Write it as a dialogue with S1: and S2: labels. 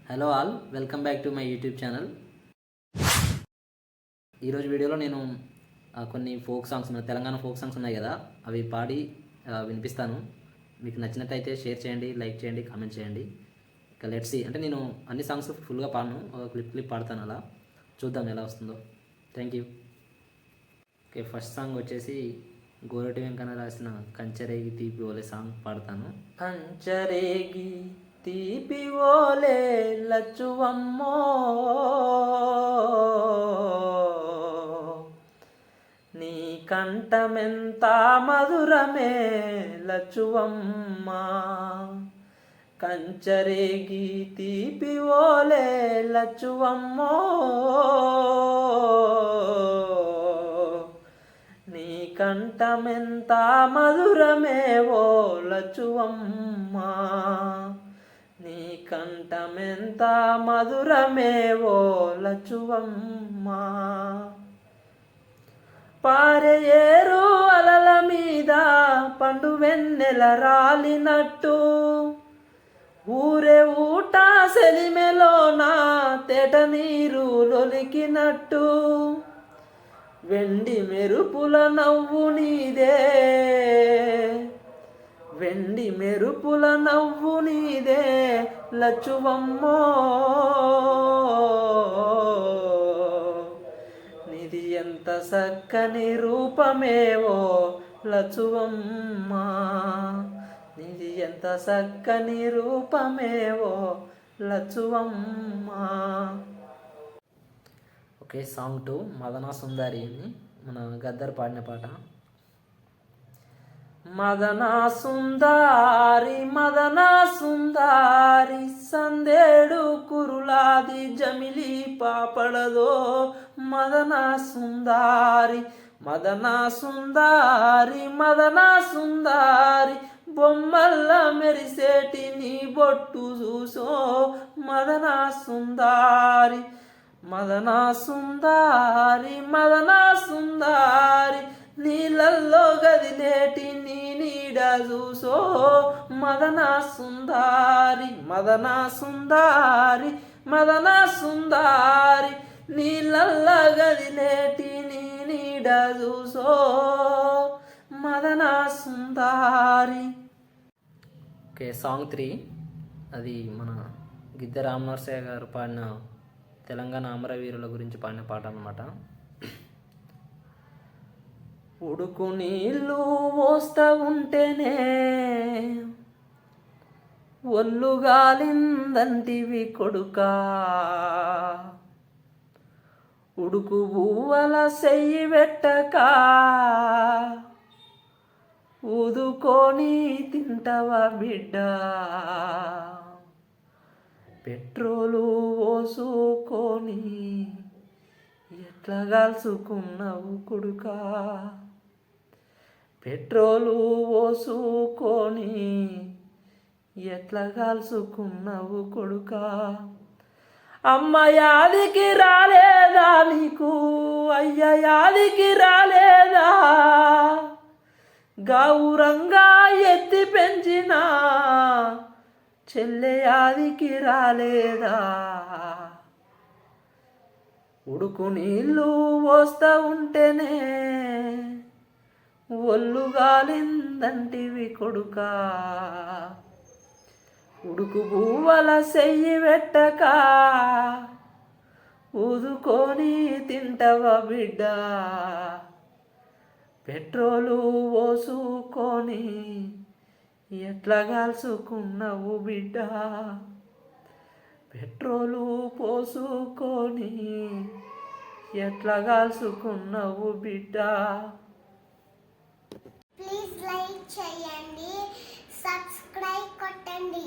S1: Hello all, welcome back to my YouTube channel. ఈరోజు వీడియోలో నేను కొన్ని ఫోక్ సాంగ్స్, మన తెలంగాణ ఫోక్ సాంగ్స్ ఉన్నాయి కదా, అవి పాడి వినిపిస్తాను. మీకు నచ్చినట్టయితే షేర్ చేయండి, లైక్ చేయండి, కామెంట్ చేయండి. ఇక లెట్స్ సీ, అంటే నేను అన్ని సాంగ్స్ ఫుల్గా పాడను, క్లిప్ పాడతాను, అలా చూద్దాం ఎలా వస్తుందో. Thank you. Okay, first song వచ్చేసి గోరటి వెంకన్న రాసిన కంచరేగి తీపి ఓలే సాంగ్ పాడతాను. కంచరేగి తీపి ఓలే లచ్చువమ్మో, నీ కంఠమెంత మధురమే లచ్చువమ్మ. కంచరేగి తీపి ఓలే లచ్చువమ్మో, నీ కంఠమెంత మధురమే ఓ లచ్చువమ్మ. నీ కంఠమెంత మధురమే ఓ లచ్చువమ్మ. పారేరు అలల మీద పండు వెన్నెల రాలినట్టు, ఊరే ఊట సెలిమెలోన తేట నీరు లొలికినట్టు, వెండి మెరుపుల నవ్వు నీదే, వెండి మెరుపుల నవ్వు నీదే లచ్చువమ్మో. నిది ఎంత చక్కని రూపమేవో లచ్చువమ్మ, నిది ఎంత చక్కని రూపమేవో లచ్చువమ్మ. ఓకే, సాంగ్ 2 మదనా సుందరి అని మన గద్దర్ పాడిన పాట. మదనా సుందారి మదనా సుందారి సందేడు కురులాది జమిలి పాపడదో. మదనా సుందారి మదనా సుందారి మదనా సుందారి బొమ్మల్ల మెరిసేటి నీ బొట్టు చూసో. మదనా సుందారి మదనా సుందారి మదనా సుందారి నీళ్ళల్లో గదిలేటి నీ నీడ చూసో. మదనా సుందారి మదనా సుందారి మదనా సుందారి నీళ్ళల్లో గదిలేటి నీ నీడ చూసో. మదనా సుందారి. ఓకే, సాంగ్ 3 అది మన గిద్దె రామనరసయ్య గారు పాడిన తెలంగాణ అమరవీరుల గురించి పాడిన పాట అన్నమాట. ఉడుకు నీళ్ళు పోస్తా ఉంటేనే ఒళ్ళు గాలిందంటివి కొడుకా, ఉడుకు బువ్వల సెయ్యి పెట్టక ఊదుకొని తింటవా బిడ్డ, పెట్రోలు పోసుకొని ఎట్లా కాల్చుకున్నావు కొడుకా, పెట్రోలు పోసుకొని ఎట్లా కాల్చుకున్నావు కొడుకా. అమ్మ యాదికి రాలేదా నీకు, అయ్య యాదికి రాలేదా, గౌరంగా ఎత్తి పెంచిన చెల్లె యాదికి రాలేదా. ఉడుకు నీళ్ళు పోస్తా ఉంటేనే ఒళ్ళు గాలిందంటివి కొడుకా, ఉడుకు బువ్వల సెయ్యి పెట్టక ఊదుకొని తింటవా బిడ్డ, పెట్రోలు పోసుకొని ఎట్లా కాల్చుకున్నావు బిడ్డ, పెట్రోలు పోసుకొని ఎట్లా కాల్చుకున్నావు బిడ్డ.
S2: ప్లీజ్ లైక్ చేయండి, సబ్స్క్రైబ్ కొట్టండి.